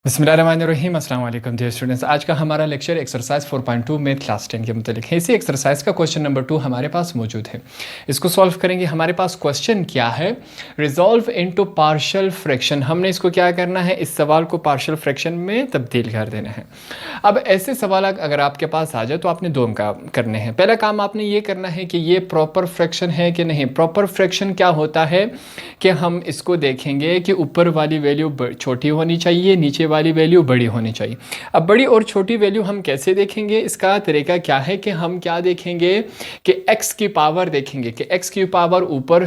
बिस्मिल्लाहिर्रहमानिर्रहीम अस्सलाम वालेकुम डियर स्टूडेंट्स। आज का हमारा लेक्चर एक्सरसाइज 4.2 में क्लास 10 के मुतालिक है। इसी एक्सरसाइज का क्वेश्चन नंबर 2 हमारे पास मौजूद है। इसको सॉल्व करेंगे। हमारे पास क्वेश्चन क्या है, रिजॉल्व इनटू पार्शियल फ्रैक्शन। हमने इसको क्या करना है, इस सवाल को पार्शियल फ्रैक्शन में तब्दील कर देना है। अब ऐसे सवाल अगर आपके पास आ जाए तो आपने दो काम करने हैं। पहला काम आपने ये करना है कि ये प्रॉपर फ्रैक्शन है कि नहीं। प्रॉपर फ्रैक्शन क्या होता है कि हम इसको देखेंगे कि ऊपर वाली वैल्यू छोटी होनी चाहिए, नीचे वाली वैल्यू बड़ी होनी चाहिए। अब बड़ी और छोटी वैल्यू हम कैसे देखेंगे, इसका तरीका क्या है कि हम क्या देखेंगे कि x की पावर देखेंगे कि x की पावर ऊपर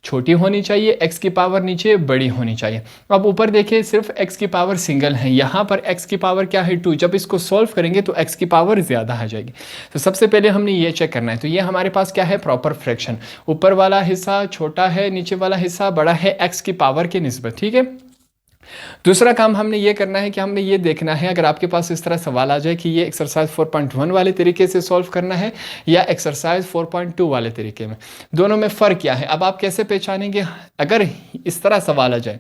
छोटी होनी चाहिए, x की पावर नीचे बड़ी होनी चाहिए। अब ऊपर देखिए सिर्फ x की पावर सिंगल है, यहाँ पर x की पावर क्या है 2। जब इसको सॉल्व करेंगे तो x की पावर ज़्यादा आ जाएगी। तो सबसे पहले हमने ये चेक करना है। तो ये हमारे पास क्या है, प्रॉपर फ्रैक्शन। ऊपर वाला हिस्सा छोटा है, नीचे वाला हिस्सा बड़ा है x की पावर के निस्बत, ठीक है। दूसरा काम हमने ये करना है कि हमने ये देखना है, अगर आपके पास इस तरह सवाल आ जाए कि ये एक्सरसाइज 4.1 वाले तरीके से सॉल्व करना है या एक्सरसाइज 4.2 वाले तरीके में, दोनों में फ़र्क क्या है। अब आप कैसे पहचानेंगे, अगर इस तरह सवाल आ जाए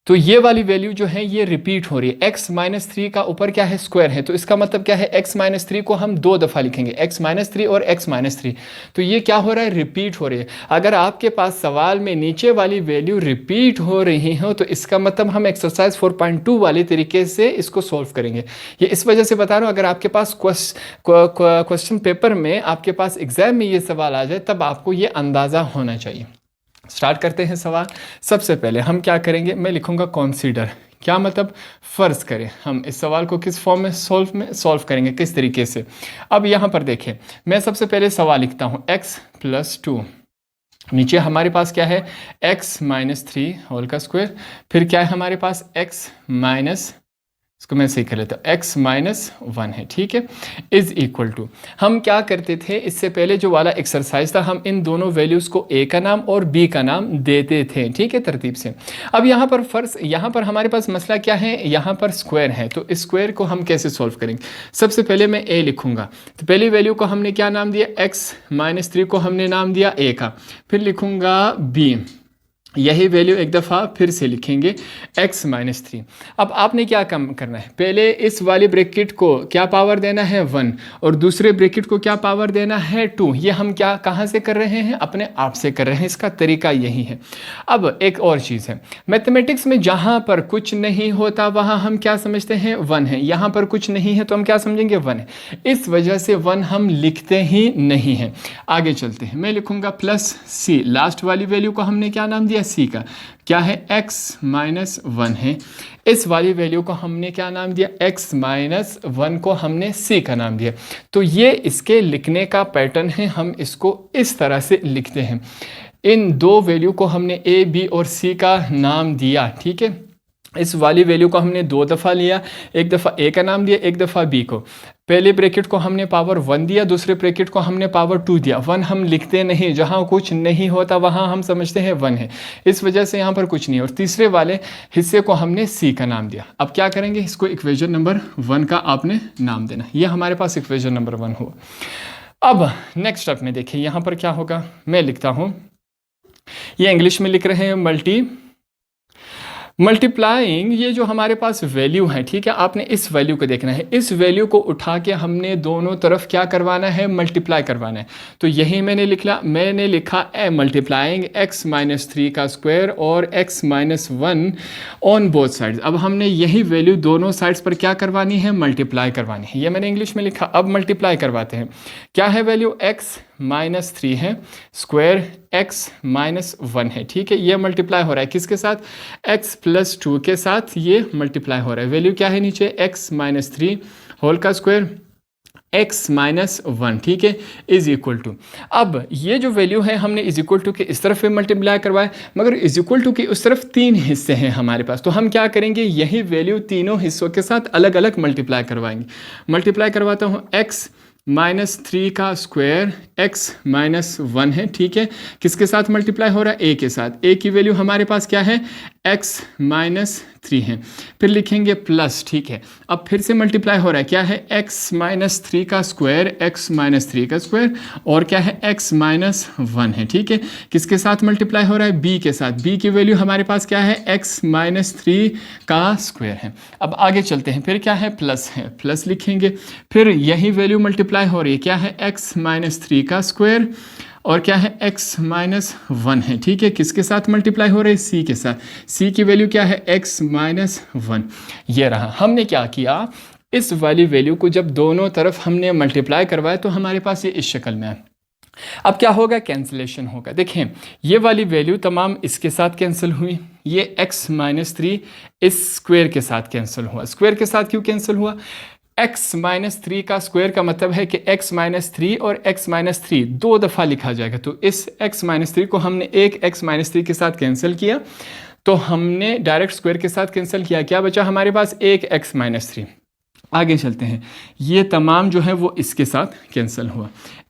तो ये वाली वैल्यू जो है ये रिपीट हो रही है। x-3 का ऊपर क्या है, स्क्वायर है, तो इसका मतलब क्या है, x-3 को हम दो दफ़ा लिखेंगे, x-3 और x-3। तो ये क्या हो रहा है, रिपीट हो रही है। अगर आपके पास सवाल में नीचे वाली वैल्यू रिपीट हो रही हो तो इसका मतलब हम एक्सरसाइज 4.2 वाले तरीके से इसको सॉल्व करेंगे। ये इस वजह से बता रहा हूँ, अगर आपके पास क्वेश्चन पेपर में आपके पास एग्जाम में ये सवाल आ जाए तब आपको ये अंदाज़ा होना चाहिए। स्टार्ट करते हैं सवाल। सबसे पहले हम क्या करेंगे, मैं लिखूंगा कंसीडर। क्या मतलब, फ़र्ज़ करें हम इस सवाल को किस फॉर्म में सॉल्व करेंगे, किस तरीके से। अब यहाँ पर देखें, मैं सबसे पहले सवाल लिखता हूँ x+2। नीचे हमारे पास क्या है, x-3 होल का स्क्वायर। फिर क्या है हमारे पास x- इसको मैं सही कर लेता हूँ, x-1 है, ठीक है, इज़ इक्वल टू। हम क्या करते थे इससे पहले, जो वाला एक्सरसाइज था, हम इन दोनों वैल्यूज़ को a का नाम और b का नाम देते थे, ठीक है, तरतीब से। अब यहाँ पर यहाँ पर हमारे पास मसला क्या है, यहाँ पर स्क्वायर है, तो इस स्क्वायर को हम कैसे सॉल्व करेंगे। सबसे पहले मैं a लिखूँगा, तो पहली वैल्यू को हमने क्या नाम दिया, x-3 को हमने नाम दिया a का। फिर लिखूँगा b, यही वैल्यू एक दफ़ा फिर से लिखेंगे x-3। अब आपने क्या काम करना है, पहले इस वाली ब्रैकेट को क्या पावर देना है 1 और दूसरे ब्रैकेट को क्या पावर देना है 2। ये हम क्या कहाँ से कर रहे हैं, अपने आप से कर रहे हैं, इसका तरीका यही है। अब एक और चीज़ है, मैथमेटिक्स में जहाँ पर कुछ नहीं होता वहाँ हम क्या समझते हैं 1 है, यहाँ पर कुछ नहीं है तो हम क्या समझेंगे 1 है। इस वजह से 1 हम लिखते ही नहीं हैं। आगे चलते हैं, मैं लिखूँगा +c। लास्ट वाली वैल्यू को हमने क्या नाम दिया, c का, क्या है x-1 है। इस वाली वैल्यू को हमने क्या नाम दिया, x-1 को हमने c का नाम दिया। तो ये इसके लिखने का पैटर्न है, हम इसको इस तरह से लिखते हैं। इन दो वैल्यू को हमने a, b और c का नाम दिया, ठीक है। इस वाली वैल्यू को हमने दो दफ़ा लिया, एक दफ़ा a का नाम दिया, एक दफ़ा b को। पहले ब्रैकेट को हमने पावर 1 दिया, दूसरे ब्रैकेट को हमने पावर 2 दिया। 1 हम लिखते नहीं, जहाँ कुछ नहीं होता वहाँ हम समझते हैं 1 है, इस वजह से यहाँ पर कुछ नहीं। और तीसरे वाले हिस्से को हमने c का नाम दिया। अब क्या करेंगे, इसको इक्वेशन नंबर 1 का आपने नाम देना। ये हमारे पास इक्वेशन नंबर 1 हुआ। अब नेक्स्ट स्टेप में देखिए, यहाँ पर क्या होगा, मैं लिखता हूँ, ये इंग्लिश में लिख रहे हैं मल्टीप्लाइंग। ये जो हमारे पास वैल्यू है, ठीक है, आपने इस वैल्यू को देखना है। इस वैल्यू को उठा के हमने दोनों तरफ क्या करवाना है, मल्टीप्लाई करवाना है। तो यही मैंने लिखा मल्टीप्लाइंग x-3 का स्क्वायर और x-1 ऑन बोथ साइड्स। अब हमने यही वैल्यू दोनों साइड्स पर क्या करवानी है, मल्टीप्लाई करवानी है। ये मैंने इंग्लिश में लिखा। अब मल्टीप्लाई करवाते हैं। क्या है वैल्यू, x-3 है, स्क्वायर x-1 है, ठीक है। ये मल्टीप्लाई हो रहा है किसके साथ, x+2 के साथ ये मल्टीप्लाई हो रहा है। वैल्यू क्या है नीचे, x-3 होल का स्क्वायर x-1, ठीक है, इज इक्वल टू। अब ये जो वैल्यू है हमने इज इक्वल टू के इस तरफ पे मल्टीप्लाई करवाए, मगर इज इक्वल टू के उस तरफ 3 हिस्से हैं हमारे पास। तो हम क्या करेंगे, यही वैल्यू तीनों हिस्सों के साथ अलग अलग मल्टीप्लाई करवाएंगे। मल्टीप्लाई करवाता हूँ, x-3 का स्क्वायर x-1 है, ठीक है, किसके साथ मल्टीप्लाई हो रहा है, a के साथ। a की वैल्यू हमारे पास क्या है, x माइनस 3 है, फिर लिखेंगे प्लस, ठीक है। अब फिर से मल्टीप्लाई हो रहा है, क्या है x माइनस 3 का स्क्वायर, x माइनस 3 का स्क्वायर, और क्या है x माइनस 1 है, ठीक है। किसके साथ मल्टीप्लाई हो रहा है? b के साथ। b की वैल्यू हमारे पास क्या है? x माइनस 3 का स्क्वायर है। अब आगे चलते हैं, फिर क्या है? प्लस है, प्लस लिखेंगे। फिर यही वैल्यू मल्टीप्लाई हो रही है, क्या है? x माइनस 3 का स्क्वायर और क्या है? x माइनस 1 है, ठीक है। किसके साथ मल्टीप्लाई हो रहे हैं? c के साथ। c की वैल्यू क्या है? x minus 1। ये रहा। हमने क्या किया, इस वाली वैल्यू को जब दोनों तरफ हमने मल्टीप्लाई करवाया तो हमारे पास ये इस शक्ल में है। अब क्या होगा? कैंसिलेशन होगा। देखें, ये वाली वैल्यू तमाम इसके साथ कैंसिल हुई, ये x माइनस 3 इस स्क्वायर के साथ कैंसिल हुआ। स्क्वायर के साथ क्यों कैंसिल हुआ? x माइनस 3 का स्क्वायर का मतलब है कि x माइनस 3 और x माइनस 3 दो दफ़ा लिखा जाएगा। तो इस x माइनस 3 को हमने एक x माइनस 3 के साथ कैंसिल किया, तो हमने डायरेक्ट स्क्वायर के साथ कैंसिल किया। क्या बचा हमारे पास? एक x माइनस 3। आगे चलते हैं, ये तमाम जो है वो इसके साथ कैंसिल हुआ।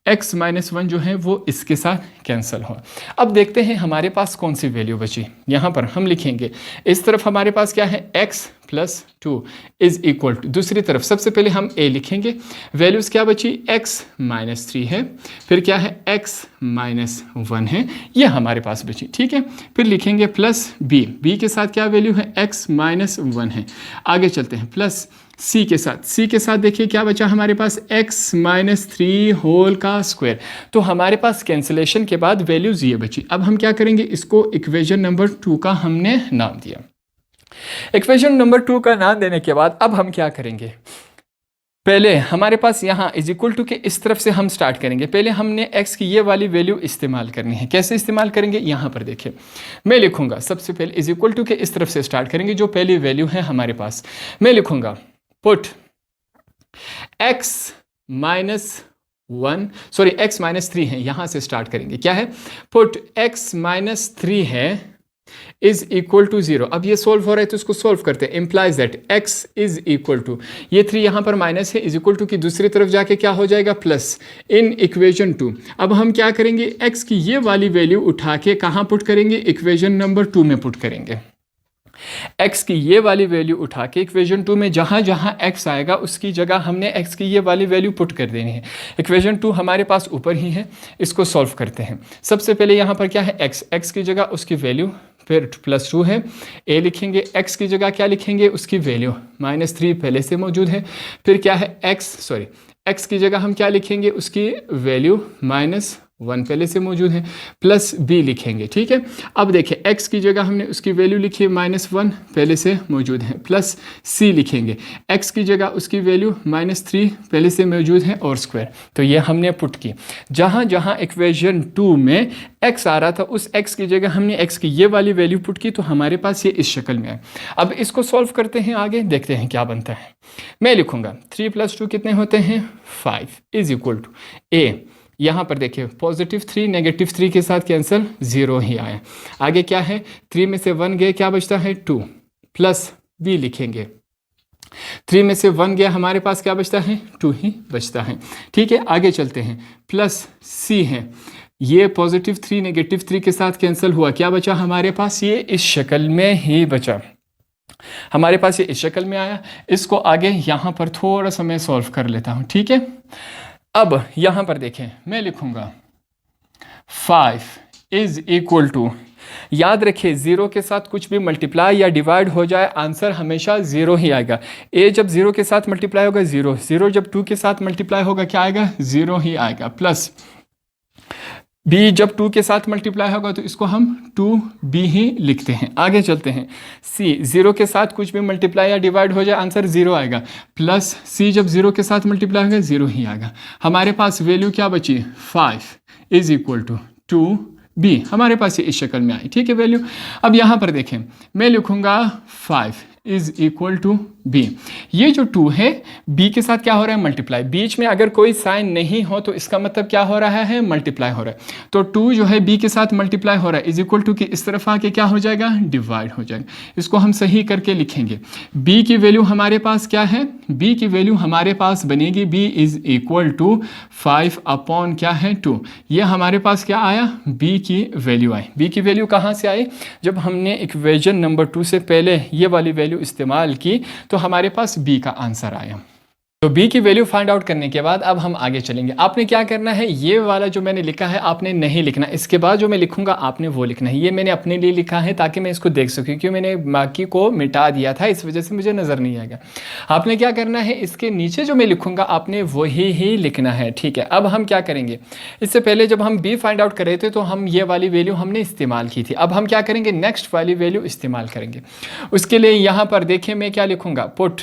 x माइनस 1 जो है वो इसके साथ कैंसिल हुआ। अब देखते हैं हमारे पास कौन सी वैल्यू बची। यहाँ पर हम लिखेंगे, इस तरफ हमारे पास क्या है? x plus 2 is equal to, दूसरी तरफ सबसे पहले हम a लिखेंगे। वैल्यूज़ क्या बची? x माइनस 3 है, फिर क्या है? x माइनस 1 है, ये हमारे पास बची, ठीक है। फिर लिखेंगे प्लस b के साथ क्या वैल्यू है? x माइनस 1 है। आगे चलते हैं, प्लस c के साथ देखिए क्या बचा हमारे पास? x माइनस 3 होल का स्क्वायर। तो हमारे पास कैंसिलेशन के बाद वैल्यूज ये बची। अब हम क्या करेंगे? इसको इक्वेशन नंबर 2 का हमने नाम दिया। इक्वेशन नंबर 2 का नाम देने के बाद अब हम क्या करेंगे? पहले हमारे पास यहाँ इज इक्वल टू के इस तरफ से हम स्टार्ट करेंगे। पहले हमने x की ये वाली वैल्यू इस्तेमाल करनी है। कैसे इस्तेमाल करेंगे? यहाँ पर देखिए, मैं लिखूंगा सबसे पहले इज इक्वल टू के इस तरफ से स्टार्ट करेंगे। जो पहली वैल्यू है हमारे पास, मैं लिखूंगा put x minus 1, sorry x minus 3 है, यहां से स्टार्ट करेंगे। क्या है? पुट x माइनस 3 है इज इक्वल टू 0। अब ये सोल्व हो रहा है तो इसको सोल्व करते हैं। Implies that x is equal to, ये 3 यहां पर माइनस है, इज इक्वल टू की दूसरी तरफ जाके क्या हो जाएगा? Plus in equation 2। अब हम क्या करेंगे? x की ये वाली वैल्यू उठा के कहां पुट करेंगे? इक्वेशन नंबर 2 में पुट करेंगे। x की ये वाली वैल्यू उठा के इक्वेशन 2 में जहाँ जहाँ x आएगा उसकी जगह हमने x की ये वाली वैल्यू पुट कर देनी है। इक्वेशन 2 हमारे पास ऊपर ही है, इसको सॉल्व करते हैं। सबसे पहले यहाँ पर क्या है? x की जगह उसकी वैल्यू, फिर प्लस 2 है, a लिखेंगे। x की जगह क्या लिखेंगे? उसकी वैल्यू माइनस 3 पहले से मौजूद है। फिर क्या है? x की जगह हम क्या लिखेंगे? उसकी वैल्यू माइनस 1 पहले से मौजूद है, प्लस b लिखेंगे, ठीक है। अब देखिए, x की जगह हमने उसकी वैल्यू लिखी है माइनस 1 पहले से मौजूद है, प्लस c लिखेंगे। x की जगह उसकी वैल्यू माइनस 3 पहले से मौजूद है और स्क्वायर। तो ये हमने पुट की। जहाँ जहाँ इक्वेशन 2 में x आ रहा था उस x की जगह हमने x की ये वाली वैल्यू पुट की, तो हमारे पास ये इस शक्ल में है। अब इसको सॉल्व करते हैं, आगे देखते हैं क्या बनता है। मैं लिखूंगा 3 + 2 कितने होते हैं? 5 इज इक्वल टू a। यहाँ पर देखिए, पॉजिटिव 3 नेगेटिव 3 के साथ कैंसिल, 0 ही आया। आगे क्या है? 3 में से 1 गए, क्या बचता है? 2 प्लस b लिखेंगे। 3 में से 1 गया, हमारे पास क्या बचता है? 2 ही बचता है, ठीक है। आगे चलते हैं, प्लस c है, ये पॉजिटिव 3 नेगेटिव 3 के साथ कैंसिल हुआ, क्या बचा हमारे पास? ये इस शक्ल में ही बचा, हमारे पास ये इस शक्ल में आया। इसको आगे यहाँ पर थोड़ा सा मैं सॉल्व कर लेता हूँ, ठीक है। अब यहाँ पर देखें, मैं लिखूंगा 5 इज इक्वल टू, याद रखिए 0 के साथ कुछ भी मल्टीप्लाई या डिवाइड हो जाए आंसर हमेशा 0 ही आएगा। a जब 0 के साथ मल्टीप्लाई होगा 0, 0 जब 2 के साथ मल्टीप्लाई होगा क्या आएगा? 0 ही आएगा। प्लस b जब 2 के साथ मल्टीप्लाई होगा तो इसको हम 2b ही लिखते हैं। आगे चलते हैं, c 0 के साथ कुछ भी मल्टीप्लाई या डिवाइड हो जाए आंसर 0 आएगा। प्लस c जब 0 के साथ मल्टीप्लाई होगा 0 ही आएगा। हमारे पास वैल्यू क्या बची? 5 इज इक्वल टू 2b, हमारे पास ये इस शक्ल में आई, ठीक है वैल्यू। अब यहाँ पर देखें, मैं लिखूंगा 5 इज इक्वल टू बी। ये जो 2 है बी के साथ क्या हो रहा है, मल्टीप्लाई। बीच में अगर कोई साइन नहीं हो तो इसका मतलब क्या हो रहा है, मल्टीप्लाई हो रहा है। तो 2 जो है बी के साथ मल्टीप्लाई हो रहा है इज इक्वल टू कि इस तरफ आके क्या हो जाएगा, डिवाइड हो जाएगा। इसको हम सही करके लिखेंगे। बी की वैल्यू हमारे पास क्या है, बी की वैल्यू हमारे पास बनेगी B is equal to 5 upon क्या है 2। ये हमारे पास क्या आया, बी की वैल्यू आई। बी की वैल्यू कहाँ से आई, जब हमने इक्वेशन नंबर 2 से पहले ये वाली वैल्यू इस्तेमाल की तो हमारे पास बी का आंसर आया। तो बी की वैल्यू फाइंड आउट करने के बाद अब हम आगे चलेंगे। आपने क्या करना है, ये वाला जो मैंने लिखा है आपने नहीं लिखना, इसके बाद जो मैं लिखूंगा आपने वो लिखना है। ये मैंने अपने लिए लिखा है ताकि मैं इसको देख सकूं, क्योंकि मैंने बाकी को मिटा दिया था इस वजह से मुझे नज़र नहीं आएगा। आपने क्या करना है, इसके नीचे जो मैं लिखूंगा आपने वही ही लिखना है, ठीक है। अब हम क्या करेंगे, इससे पहले जब हम बी फाइंड आउट कर रहे थे तो हम ये वाली वैल्यू हमने इस्तेमाल की थी। अब हम क्या करेंगे, नेक्स्ट वाली वैल्यू इस्तेमाल करेंगे। उसके लिए यहाँ पर देखिए मैं क्या लिखूंगा, put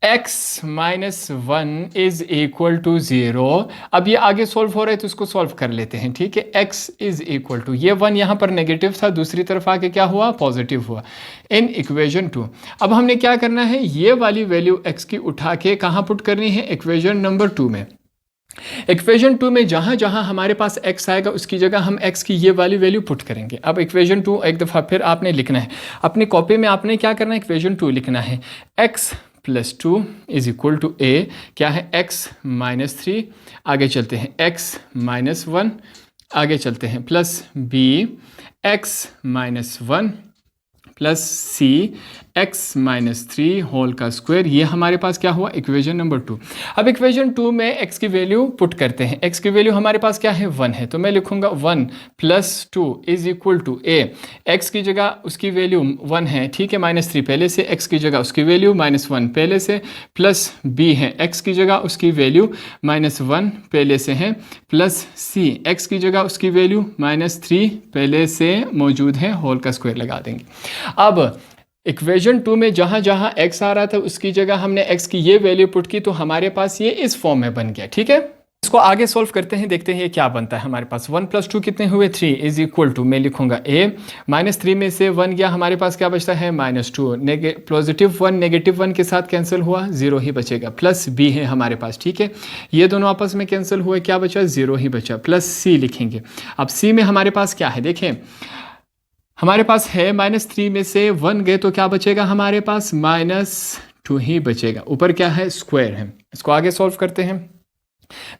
x minus 1 is equal to 0। अब ये आगे सॉल्व हो रहा है तो इसको सॉल्व कर लेते हैं, ठीक है। x इज इक्वल टू, ये 1 यहाँ पर नेगेटिव था, दूसरी तरफ आके क्या हुआ, पॉजिटिव हुआ, इन इक्वेशन 2। अब हमने क्या करना है, ये वाली वैल्यू x की उठा के कहाँ पुट करनी है, इक्वेशन नंबर 2 में। इक्वेशन 2 में जहाँ जहाँ हमारे पास x आएगा उसकी जगह हम x की ये वाली वैल्यू पुट करेंगे। अब इक्वेशन 2 एक दफ़ा फिर आपने लिखना है, अपनी कॉपी में आपने क्या करना है, इक्वेशन 2 लिखना है। x plus 2 is equal to A, क्या है, x माइनस 3, आगे चलते हैं x माइनस 1, आगे चलते हैं plus b x minus 1 plus C x minus 3 whole का स्क्वायर। ये हमारे पास क्या हुआ, इक्वेशन नंबर 2। अब इक्वेशन 2 में x की वैल्यू पुट करते हैं। x की वैल्यू हमारे पास क्या है, 1 है, तो मैं लिखूंगा 1 plus 2 is equal to A. x की जगह उसकी वैल्यू 1 है, ठीक है, माइनस 3 पहले से, x की जगह उसकी वैल्यू माइनस 1 पहले से, प्लस b है, x की जगह उसकी वैल्यू माइनस 1 पहले से है, प्लस c x की जगह उसकी वैल्यू माइनस 3 पहले से मौजूद है, होल का स्क्वायर लगा देंगे। अब इक्वेशन 2 में जहाँ जहाँ x आ रहा था उसकी जगह हमने x की ये वैल्यू पुट की तो हमारे पास ये इस फॉर्म में बन गया, ठीक है। इसको आगे सॉल्व करते हैं, देखते हैं ये क्या बनता है हमारे पास। 1 प्लस 2 कितने हुए, 3 इज इक्वल टू, मैं लिखूंगा a माइनस 3 में से 1 गया, हमारे पास क्या बचता है, माइनस 2, पॉजिटिव 1 नेगेटिव 1 के साथ कैंसिल हुआ, 0 ही बचेगा, प्लस b है हमारे पास, ठीक है। ये दोनों आपस में कैंसिल हुए, क्या बचा, 0 ही बचा, प्लस c लिखेंगे। अब c में हमारे पास क्या है, देखें हमारे पास है माइनस 3 में से 1 गए तो क्या बचेगा हमारे पास, माइनस 2 ही बचेगा, ऊपर क्या है, स्क्वायर है। इसको आगे सॉल्व करते हैं,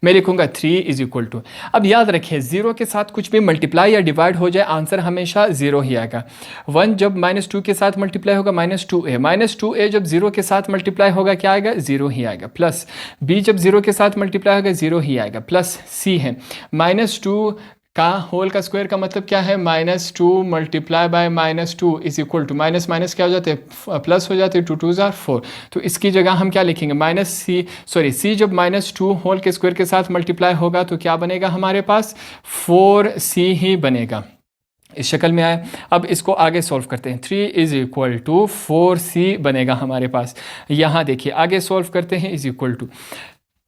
मैं लिखूंगा 3 इज इक्वल टू, अब याद रखिए 0 के साथ कुछ भी मल्टीप्लाई या डिवाइड हो जाए आंसर हमेशा 0 ही आएगा। 1 जब माइनस 2 के साथ मल्टीप्लाई होगा माइनस 2a जब 0 के साथ मल्टीप्लाई होगा क्या आएगा, 0 ही आएगा, प्लस b जब 0 के साथ मल्टीप्लाई होगा 0 ही आएगा, प्लस c है माइनस 2 का होल का स्क्वायर का मतलब क्या है, minus 2 multiply by minus 2 is equal to, minus minus क्या हो जाते हैं, प्लस हो जाते हैं, 2 2 जार 4, तो इसकी जगह हम क्या लिखेंगे, माइनस c जब माइनस 2 होल के स्क्वायर के साथ मल्टीप्लाई होगा तो क्या बनेगा हमारे पास, 4c ही बनेगा, इस शक्ल में आया। अब इसको आगे सॉल्व करते हैं, 3 इज इक्वल टू 4c बनेगा हमारे पास। यहाँ देखिए आगे सॉल्व करते हैं, इज इक्वल टू,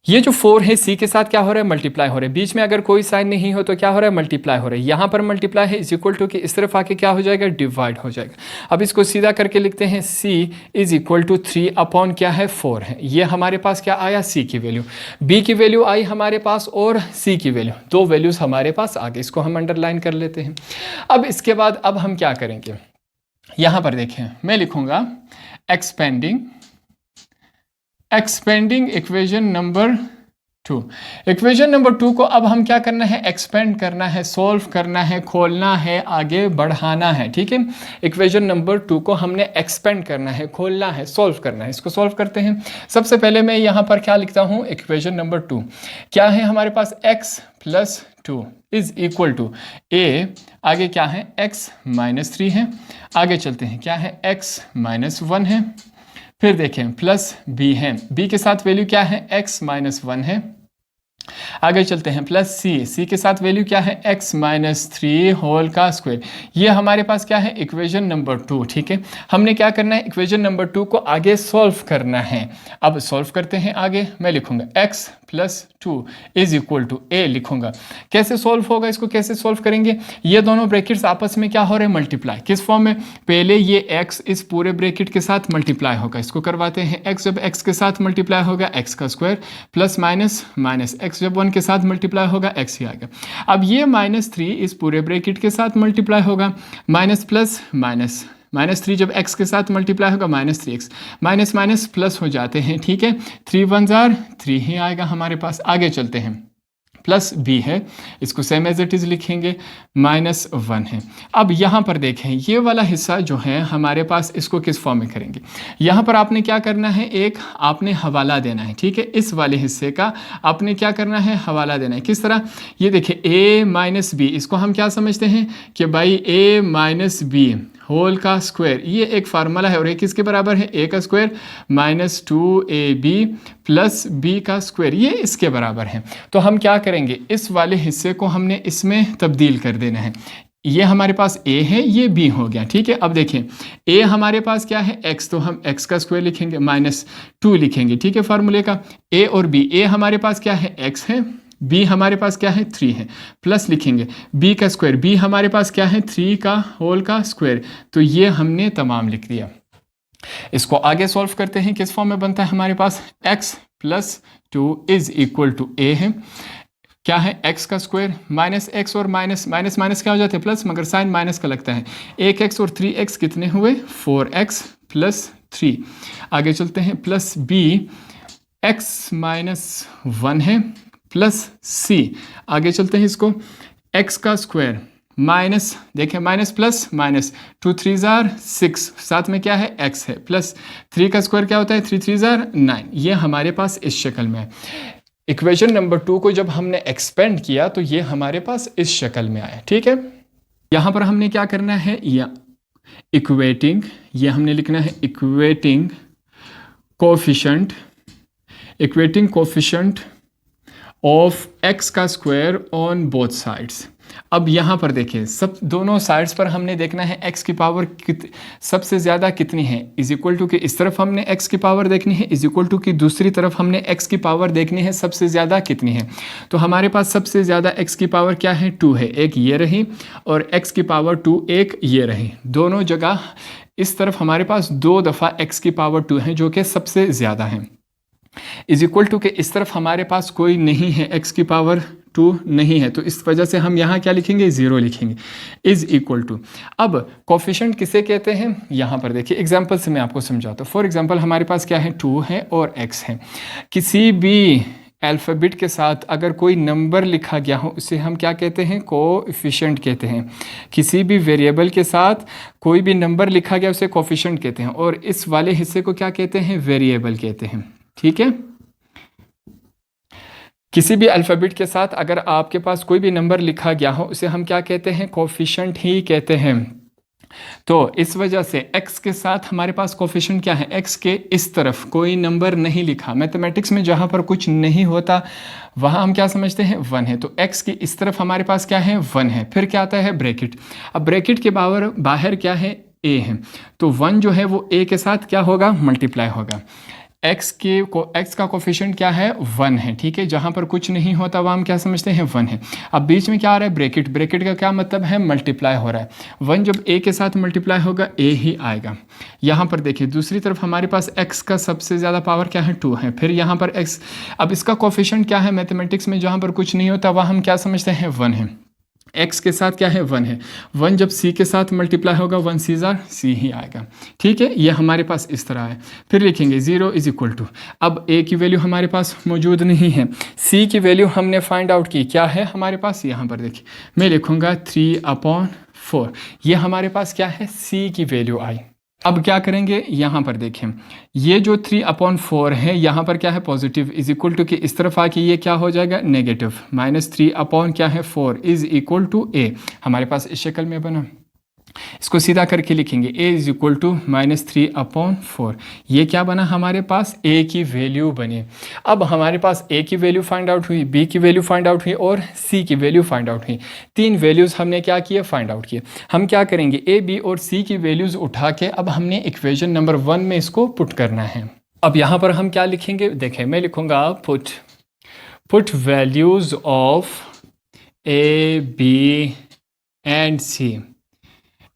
ये जो 4 है c के साथ क्या हो रहा है, मल्टीप्लाई हो रहा है, बीच में अगर कोई साइन नहीं हो तो क्या हो रहा है, मल्टीप्लाई हो रहा है, यहाँ पर मल्टीप्लाई है, इज इक्वल टू कि इस तरफ आके क्या हो जाएगा, डिवाइड हो जाएगा। अब इसको सीधा करके लिखते हैं, c is equal to 3 upon क्या है, 4 है। ये हमारे पास क्या आया, c की वैल्यू, b की वैल्यू आई हमारे पास और c की वैल्यू, दो वैल्यूज़ हमारे पास आ गए, इसको हम अंडरलाइन कर लेते हैं। अब इसके बाद अब हम क्या करेंगे, यहाँ पर देखें मैं लिखूँगा expanding equation number 2। Equation number 2 को अब हम क्या करना है, एक्सपेंड करना है, सॉल्व करना है, खोलना है, आगे बढ़ाना है, ठीक है। इक्वेशन नंबर 2 को हमने एक्सपेंड करना है, खोलना है, सॉल्व करना है। इसको सॉल्व करते हैं। सबसे पहले मैं यहाँ पर क्या लिखता हूँ, इक्वेशन नंबर 2 क्या है हमारे पास, x plus 2 is equal to a, आगे क्या है, x माइनस 3 है, आगे चलते हैं क्या है, x माइनस 1 है, फिर देखें प्लस b है, b के साथ वैल्यू क्या है, x माइनस 1 है, आगे चलते हैं प्लस c के साथ वैल्यू क्या है, x माइनस 3 होल का स्क्वायर। ये हमारे पास क्या है, इक्वेशन नंबर 2, ठीक है। हमने क्या करना है, इक्वेशन नंबर 2 को आगे सॉल्व करना है। अब सॉल्व करते हैं आगे, मैं लिखूंगा x +2 इज इक्वल टू ए लिखूंगा। कैसे सॉल्व होगा, इसको कैसे सॉल्व करेंगे, ये दोनों ब्रैकेट्स आपस में क्या हो रहे हैं, मल्टीप्लाई। किस फॉर्म में, पहले ये x इस पूरे ब्रैकेट के साथ मल्टीप्लाई होगा, इसको करवाते हैं। x जब x के साथ मल्टीप्लाई होगा x का square, plus minus minus x जब 1 के साथ मल्टीप्लाई होगा x ही आएगा। अब ये -3 इस पूरे ब्रैकेट के साथ मल्टीप्लाई होगा, माइनस प्लस माइनस, -3 जब x के साथ मल्टीप्लाई होगा -3x, माइनस माइनस प्लस हो जाते हैं, ठीक है। 3 1 जार 3 ही आएगा हमारे पास। आगे चलते हैं, प्लस b है, इसको सेम एज इट इज़ लिखेंगे, -1 है। अब यहाँ पर देखें, ये वाला हिस्सा जो है हमारे पास, इसको किस फॉर्म में करेंगे, यहाँ पर आपने क्या करना है, एक आपने हवाला देना है, ठीक है। इस वाले हिस्से का आपने क्या करना है, हवाला देना है। किस तरह, ये देखिए a - b, इसको हम क्या समझते हैं कि भाई a - b होल का स्क्वायर, ये एक फार्मूला है, और एक किसके बराबर है, a का स्क्वायर -2ab प्लस b का स्क्वायर, ये इसके बराबर है। तो हम क्या करेंगे, इस वाले हिस्से को हमने इसमें तब्दील कर देना है। ये हमारे पास a है, ये b हो गया, ठीक है। अब देखें, a हमारे पास क्या है, x, तो हम x का स्क्वायर लिखेंगे, -2 लिखेंगे, ठीक है, फार्मूले का। a और b, a हमारे पास क्या है, x है, b हमारे पास क्या है, 3 है, प्लस लिखेंगे b का स्क्वायर, b हमारे पास क्या है, 3 का होल का स्क्वायर। तो ये हमने तमाम लिख दिया। इसको आगे सॉल्व करते हैं, किस फॉर्म में बनता है हमारे पास, x + 2 is equal to a है, क्या है, x का स्क्वायर माइनस x और माइनस माइनस क्या हो जाते हैं, प्लस, मगर साइन माइनस का लगता है। 1x और 3x कितने हुए, 4x + 3। आगे चलते हैं, प्लस b, x - 1 है, प्लस c। आगे चलते हैं, इसको x का स्क्वायर माइनस, देखें माइनस प्लस माइनस, 2 3 जार 6, साथ में क्या है, x है, प्लस 3 का स्क्वायर क्या होता है, 3 3 जार 9। ये हमारे पास इस शक्ल में है। इक्वेशन नंबर 2 को जब हमने एक्सपेंड किया तो ये हमारे पास इस शक्ल में आया, ठीक है। यहाँ पर हमने क्या करना है, या इक्वेटिंग, ये हमने लिखना है इक्वेटिंग कोफिशिएंट ऑफ x का स्क्वायर ऑन बोथ साइड्स। अब यहाँ पर देखिए, सब दोनों साइड्स पर हमने देखना है x की पावर सबसे ज़्यादा कितनी है, इज इक्वल टू कि इस तरफ हमने x की पावर देखनी है, इज इक्वल टू कि दूसरी तरफ हमने x की पावर देखनी है सबसे ज़्यादा कितनी है। तो हमारे पास सबसे ज़्यादा x की पावर क्या है, 2 है, एक ये रही, और x की पावर 2 एक ये रही। दोनों जगह इस तरफ हमारे पास 2 दफ़ा x की पावर 2 है, जो कि सबसे ज़्यादा है। इज इक्वल टू के इस तरफ हमारे पास कोई नहीं है, x की पावर 2 नहीं है, तो इस वजह से हम यहाँ क्या लिखेंगे, 0 लिखेंगे, इज इक्वल टू। अब कोफिशिएंट किसे कहते हैं, यहाँ पर देखिए एग्जांपल से मैं आपको समझाता हूँ। फॉर एग्जांपल हमारे पास क्या है, 2 है और x है। किसी भी अल्फ़ाबेट के साथ अगर कोई नंबर लिखा गया हो, उसे हम क्या कहते हैं, कोएफिशिएंट कहते हैं। किसी भी वेरिएबल के साथ कोई भी नंबर लिखा गया, उसे कोएफिशिएंट कहते हैं, और इस वाले हिस्से को क्या कहते हैं, वेरिएबल कहते हैं, ठीक है। किसी भी अल्फ़ाबेट के साथ अगर आपके पास कोई भी नंबर लिखा गया हो, उसे हम क्या कहते हैं, कोएफिशिएंट ही कहते हैं। तो इस वजह से x के साथ हमारे पास कोएफिशिएंट क्या है, x के इस तरफ कोई नंबर नहीं लिखा। मैथमेटिक्स में जहाँ पर कुछ नहीं होता वहाँ हम क्या समझते हैं, 1 है। तो x की इस तरफ हमारे पास क्या है, 1 है। फिर क्या आता है, ब्रैकेट। अब ब्रैकेट के बाहर क्या है, a है, तो 1 जो है वो a के साथ क्या होगा, मल्टीप्लाई होगा। x का कोफिशिएंट क्या है, 1 है, ठीक है। जहाँ पर कुछ नहीं होता वह हम क्या समझते हैं, 1 है। अब बीच में क्या आ रहा है, ब्रैकेट। ब्रैकेट का क्या मतलब है, मल्टीप्लाई हो रहा है। 1 जब a के साथ मल्टीप्लाई होगा, a ही आएगा। यहाँ पर देखिए दूसरी तरफ हमारे पास x का सबसे ज़्यादा पावर क्या है, 2 है। फिर यहाँ पर x, अब इसका कोफिशिएंट क्या है, मैथमेटिक्स में जहाँ पर कुछ नहीं होता वह हम क्या समझते हैं, 1 है। x के साथ क्या है, 1 है। 1 जब c के साथ मल्टीप्लाई होगा, 1 c जार c ही आएगा, ठीक है। ये हमारे पास इस तरह है। फिर लिखेंगे 0 इज इक्वल टू, अब a की वैल्यू हमारे पास मौजूद नहीं है, c की वैल्यू हमने फाइंड आउट की, क्या है हमारे पास, यहाँ पर देखिए मैं लिखूँगा 3/4। ये हमारे पास क्या है, c की वैल्यू आई। अब क्या करेंगे, यहाँ पर देखें, ये जो 3/4 है यहाँ पर क्या है, पॉजिटिव, इज इक्वल टू कि इस तरफ आके ये क्या हो जाएगा, negative. -3/4 is equal to a। हमारे पास इस शक्ल में बना। इसको सीधा करके लिखेंगे, a इज इक्वल टू -3/4। ये क्या बना हमारे पास, a की वैल्यू बनी। अब हमारे पास a की वैल्यू फाइंड आउट हुई, b की वैल्यू फाइंड आउट हुई और c की वैल्यू फाइंड आउट हुई। 3 वैल्यूज़ हमने क्या किए, फाइंड आउट किए। हम क्या करेंगे, a, b और c की वैल्यूज़ उठा के अब हमने इक्वेशन नंबर 1 में इसको पुट करना है। अब यहाँ पर हम क्या लिखेंगे, देखें मैं लिखूँगा put put values of A B and C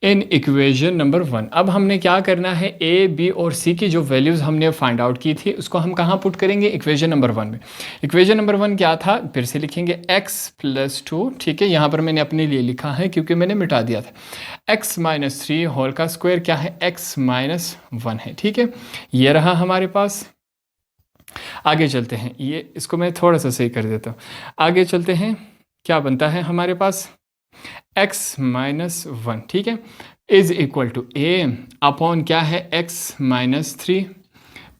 in equation number 1। अब हमने क्या करना है, ए बी और सी की जो वैल्यूज़ हमने फाइंड आउट की थी उसको हम कहाँ पुट करेंगे, इक्वेशन नंबर 1 में। इक्वेशन नंबर 1 क्या था, फिर से लिखेंगे x + 2, ठीक है, यहाँ पर मैंने अपने लिए लिखा है क्योंकि मैंने मिटा दिया था। x - 3 होल का स्क्वायर क्या है, x - 1 है, ठीक है, ये रहा हमारे पास। आगे चलते हैं, ये इसको मैं थोड़ा सा सही कर देता हूँ। आगे चलते हैं, क्या बनता है हमारे पास, x - 1, ठीक है, is equal to a upon क्या है, x - 3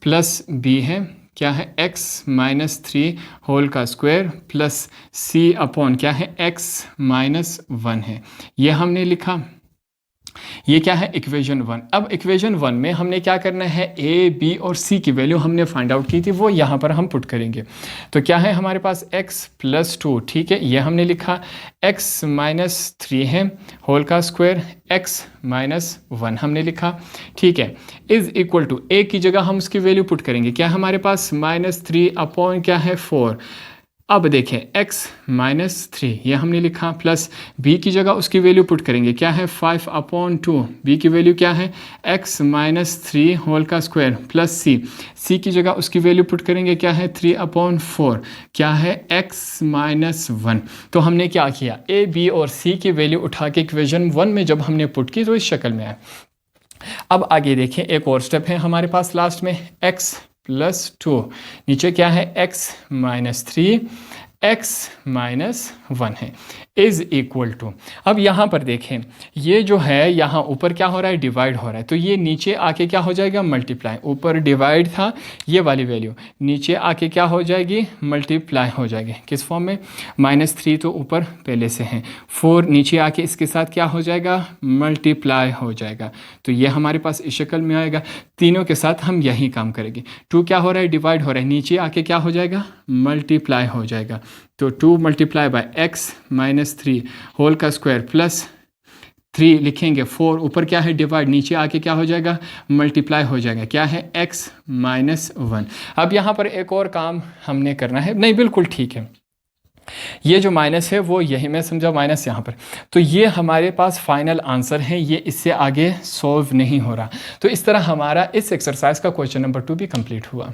प्लस b है क्या है, x - 3 होल का स्क्वायर प्लस c अपॉन क्या है, x - 1 है, ये हमने लिखा। ये क्या है, इक्वेशन 1। अब इक्वेशन 1 में हमने क्या करना है, ए बी और सी की वैल्यू हमने फाइंड आउट की थी, वो यहाँ पर हम पुट करेंगे। तो क्या है हमारे पास, x + 2, ठीक है, ये हमने लिखा। x - 3 है होल का स्क्वायर, x - 1 हमने लिखा, ठीक है, इज इक्वल टू a की जगह हम उसकी वैल्यू पुट करेंगे, क्या हमारे पास, -3 अपॉन क्या है, 4। अब देखें, x - 3 ये हमने लिखा, प्लस b की जगह उसकी वैल्यू पुट करेंगे, क्या है, 5/2। b की वैल्यू क्या है, x - 3 होल का स्क्वायर प्लस c की जगह उसकी वैल्यू पुट करेंगे, क्या है, 3/4, क्या है, x - 1। तो हमने क्या किया, a b और c की वैल्यू उठा के इक्वेशन 1 में जब हमने पुट की तो इस शक्ल में आया। अब आगे देखें, एक और स्टेप है हमारे पास लास्ट में, x + 2, नीचे क्या है, x - 3 x - 1 है, इज इक्वल टू। अब यहाँ पर देखें, ये जो है यहाँ ऊपर क्या हो रहा है, डिवाइड हो रहा है, तो ये नीचे आके क्या हो जाएगा, मल्टीप्लाई। ऊपर डिवाइड था, ये वाली वैल्यू नीचे आके क्या हो जाएगी, मल्टीप्लाई हो जाएगी। किस फॉर्म में, -3 तो ऊपर पहले से है, 4 नीचे आके इसके साथ क्या हो जाएगा, मल्टीप्लाई हो जाएगा। तो ये हमारे पास इस शक्ल में आएगा। तीनों के साथ हम यही काम करेंगे। 2 क्या हो रहा है, डिवाइड हो रहा है, नीचे आके क्या हो जाएगा, मल्टीप्लाई हो जाएगा। तो 2 × x - 3 होल का स्क्वायर प्लस 3 लिखेंगे, 4 ऊपर क्या है, डिवाइड, नीचे आके क्या हो जाएगा, मल्टीप्लाई हो जाएगा, क्या है, x - 1। अब यहाँ पर एक और काम हमने करना है, नहीं बिल्कुल ठीक है, ये जो माइनस है वो यही मैं समझा माइनस यहाँ पर, तो ये हमारे पास फाइनल आंसर है, ये इससे आगे सॉल्व नहीं हो रहा। तो इस तरह हमारा इस एक्सरसाइज का क्वेश्चन नंबर 2 भी कंप्लीट हुआ।